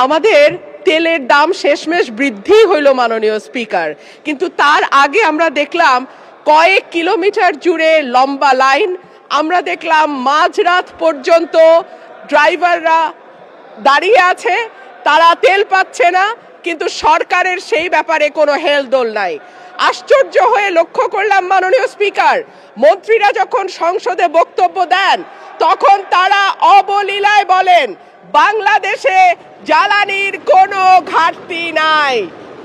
আমাদের তেলের দাম শেষমেশ বৃদ্ধি হইল মাননীয় স্পিকার, কিন্তু তার আগে আমরা দেখলাম কয়েক কিলোমিটার জুড়ে লম্বা লাইন। আমরা দেখলাম মাঝরাত পর্যন্ত ড্রাইভাররা দাঁড়িয়ে আছে, তারা তেল পাচ্ছে না, কিন্তু সরকারের সেই ব্যাপারে কোনো হেলদোল নাই। আশ্চর্য হয়ে লক্ষ্য করলাম মাননীয় স্পিকার, মন্ত্রীরা যখন সংসদে বক্তব্য দেন তখন তারা অবলীলায় বলেন বাংলাদেশে জ্বালানির কোনো ঘাটতি নাই,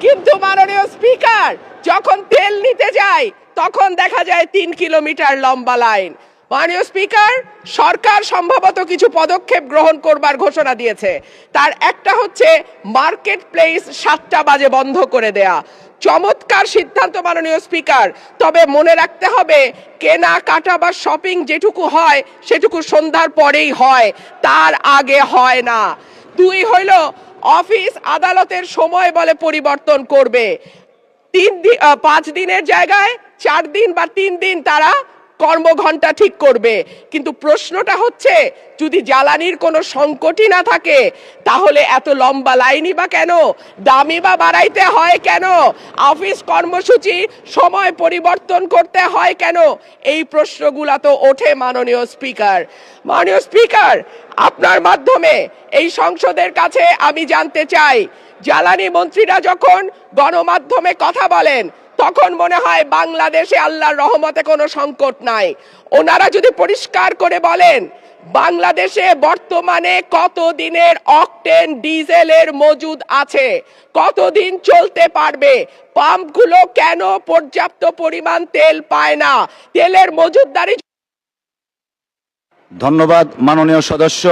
কিন্তু মাননীয় স্পিকার যখন তেল নিতে যায় তখন দেখা যায় 3 কিলোমিটার লম্বা লাইন। মাননীয় স্পিকার, সরকার সম্ভবত কিছু পদক্ষেপ গ্রহণ করবার ঘোষণা দিয়েছে। তার একটা হচ্ছে মার্কেট প্লেস 7টা বাজে বন্ধ করে দেয়া। চমৎকার সিদ্ধান্ত মাননীয় স্পিকার, তবে মনে রাখতে হবে কেনা কাটা বা শপিং যেটুকু হয় সেটুকু সন্ধ্যার পরেই হয়, তার আগে হয় না। 2 হইল অফিস আদালতের সময় বলে পরিবর্তন করবে। 5 দিনের জায়গায় 4 দিন বা 3 দিন তারা কর্মঘণ্টা ঠিক করবে, কিন্তু প্রশ্নটা হচ্ছে যদি জ্বালানির কোনো সংকটই না থাকে তাহলে এত লম্বা লাইনই বা কেন, দামই বা বাড়াইতে হয় কেন, অফিস কর্মসূচি সময় পরিবর্তন করতে হয় কেন? এই প্রশ্নগুলো তো ওঠে মাননীয় স্পিকার। মাননীয় স্পিকার, আপনার মাধ্যমে এই সংসদের কাছে আমি জানতে চাই, জ্বালানি মন্ত্রীরা যখন গণমাধ্যমে কথা বলেন তখন মনে হয় বাংলাদেশে আল্লাহর রহমতে কোনো সংকট নাই। ওনারা যদি পরিষ্কার করে বলেন বাংলাদেশে বর্তমানে কত দিনের অকটেন ডিজেলের মজুদ আছে, কতদিন চলতে পারবে, পাম্পগুলো কেন পর্যাপ্ত পরিমাণ তেল পায় না, তেলের মজুদদারি। ধন্যবাদ মাননীয় সদস্য।